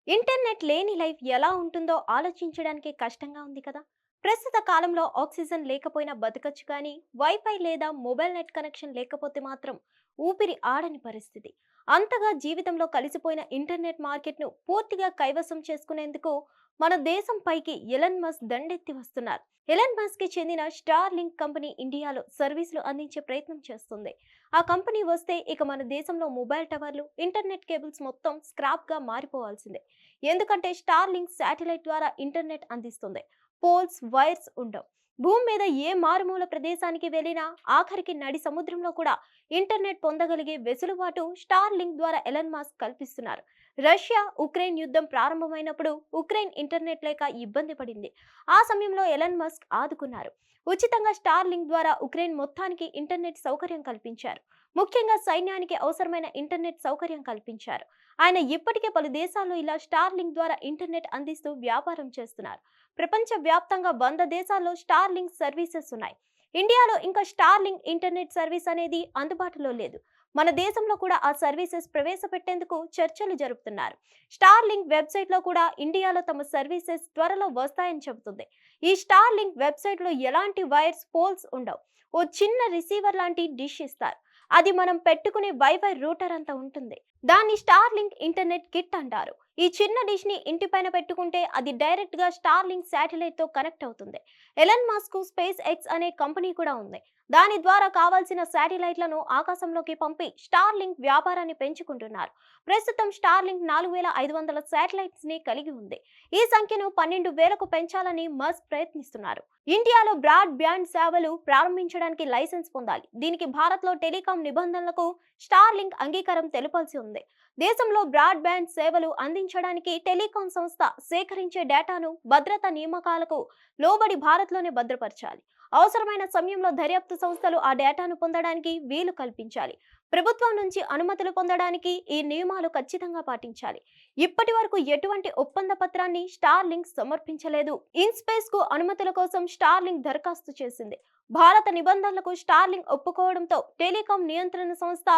Internet లేని life ఎలా ఉంటుందో ఆలోచించడానికి కష్టంగా ఉంది కదా. ప్రస్తుత కాలంలో ఆక్సిజన్ లేకపోయినా బతకచ్చు, కానీ వైఫై లేదా మొబైల్ నెట్ కనెక్షన్ లేకపోతే మాత్రం ఊపిరి ఆడని పరిస్థితి. అంతగా జీవితంలో కలిసిపోయిన ఇంటర్నెట్ మార్కెట్ను పూర్తిగా కైవసం చేసుకునేందుకు మన దేశం పైకి ఎలన్ మస్క్ దండెత్తి వస్తున్నారు. ఎలన్ మస్క్ కి చెందిన స్టార్ లింక్ కంపెనీ ఇండియాలో సర్వీసులు అందించే ప్రయత్నం చేస్తుంది. ఆ కంపెనీ వస్తే ఇక మన దేశంలో మొబైల్ టవర్లు, ఇంటర్నెట్ కేబుల్స్ మొత్తం స్క్రాప్ గా మారిపోవాల్సిందే. ఎందుకంటే స్టార్ లింక్ శాటిలైట్ ద్వారా ఇంటర్నెట్ అందిస్తుంది. పోల్స్, వైర్స్ ఉండవు. భూమి మీద ఏ మారుమూల ప్రదేశానికి వెళ్ళినా, ఆఖరికి నడి సముద్రంలో కూడా ఇంటర్నెట్ పొందగలిగే వెసులుబాటు స్టార్ లింక్ ద్వారా ఎలన్ మాస్క్ కల్పిస్తున్నారు. రష్యా ఉక్రెయిన్ యుద్ధం ప్రారంభమైనప్పుడు ఉక్రెయిన్ ఇంటర్నెట్ లేక ఇబ్బంది పడింది. ఆ సమయంలో ఎలన్ మస్క్ ఆదుకున్నారు. ఉచితంగా స్టార్ లింక్ ద్వారా ఉక్రెయిన్ మొత్తానికి ఇంటర్నెట్ సౌకర్యం కల్పించారు. ముఖ్యంగా సైన్యానికి అవసరమైన ఇంటర్నెట్ సౌకర్యం కల్పించారు. ఆయన ఇప్పటికే పలు దేశాల్లో ఇలా స్టార్ లింక్ ద్వారా ఇంటర్నెట్ అందిస్తూ వ్యాపారం చేస్తున్నారు. ప్రపంచ వ్యాప్తంగా 100 దేశాల్లో స్టార్ లింక్ సర్వీసెస్ ఉన్నాయి. ఇండియాలో ఇంకా స్టార్ లింక్ ఇంటర్నెట్ సర్వీస్ అనేది అందుబాటులో లేదు. మన దేశంలో కూడా ఆ సర్వీసెస్ ప్రవేశపెట్టేందుకు చర్చలు జరుపుతున్నారు. స్టార్ లింక్ వెబ్సైట్ లో కూడా ఇండియాలో తమ సర్వీసెస్ త్వరలో వస్తాయని చెబుతుంది. ఈ స్టార్ లింక్ వెబ్సైట్ లో ఎలాంటి వైర్స్, పోల్స్ ఉండవు. ఓ చిన్న రిసీవర్ లాంటి డిష్ ఇస్తారు. అది మనం పెట్టుకునే వైఫై రూటర్ అంత ఉంటుంది. దాన్ని స్టార్ లింక్ ఇంటర్నెట్ కిట్ అంటారు. ఈ చిన్న డిష్ ని ఇంటిపైన పెట్టుకుంటే అది డైరెక్ట్ గా స్టార్ లింక్ శాటిలైట్ తో కనెక్ట్ అవుతుంది. ఎలన్ మాస్క్ స్పేస్ ఎక్స్ అనే కంపెనీ కూడా ఉంది. దాని ద్వారా కావాల్సిన శాటిలైట్లను ఆకాశంలోకి పంపి స్టార్ లింక్ వ్యాపారాన్ని పెంచుకుంటున్నారు. ప్రస్తుతం స్టార్ లింక్ 4500 శాటిలైట్స్ ని కలిగి ఉంది. ఈ సంఖ్యను 12,000కు పెంచాలని మస్క్ ప్రయత్నిస్తున్నారు. ఇండియాలో బ్రాడ్ బ్యాండ్ సేవలు ప్రారంభించడానికి లైసెన్స్ పొందాలి. దీనికి భారత్ లో టెలికాం నిబంధనలకు స్టార్ లింక్ అంగీకారం తెలపాల్సి ఉంది. దేశంలో బ్రాడ్ బ్యాండ్ సేవలు అందించడానికి టెలికాం సంస్థ సేకరించే డేటాను భద్రతా నియామకాలకు లోబడి భారత్లోనే భద్రపరచాలి. అవసరమైన సమయంలో దర్యాప్తు సంస్థలు ఆ డేటాను పొందడానికి వీలు కల్పించాలి. ప్రభుత్వం నుంచి అనుమతులు పొందడానికి ఈ నియమాలు ఖచ్చితంగా పాటించాలి. ఇప్పటి వరకు ఎటువంటి ఒప్పంద పత్రాన్ని స్టార్ లింక్ సమర్పించలేదు. ఇన్స్పేస్ కు అనుమతుల కోసం స్టార్ లింక్ దరఖాస్తు చేసింది. భారత నిబంధనలకు స్టార్ లింక్ ఒప్పుకోవడంతో టెలికాం నియంత్రణ సంస్థ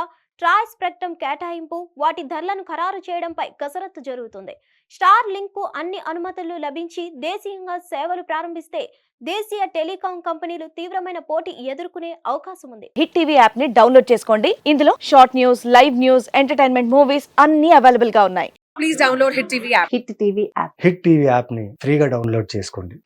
ట్రాయ్ స్పెక్ట్రమ్ కేటాయింపు, వాటి ధరలను ఖరారు చేయడంపై కసరత్తు జరుగుతుంది. స్టార్ లింక్ కు అన్ని అనుమతులు లభించి దేశీయంగా సేవలు ప్రారంభిస్తే దేశీయ టెలికాం కంపెనీలు తీవ్రమైన పోటీ ఎదుర్కొనే అవకాశం ఉంది. హిట్ టీవీ యాప్ ని డౌన్లోడ్ చేసుకోండి. ఇందులో short news, live news, entertainment movies అన్ని అవైలబుల్ గా ఉన్నాయి. Please download Hit TV app. Hit TV app hit TV యాప్ని ఫ్రీగా డౌన్లోడ్ చేసుకోండి.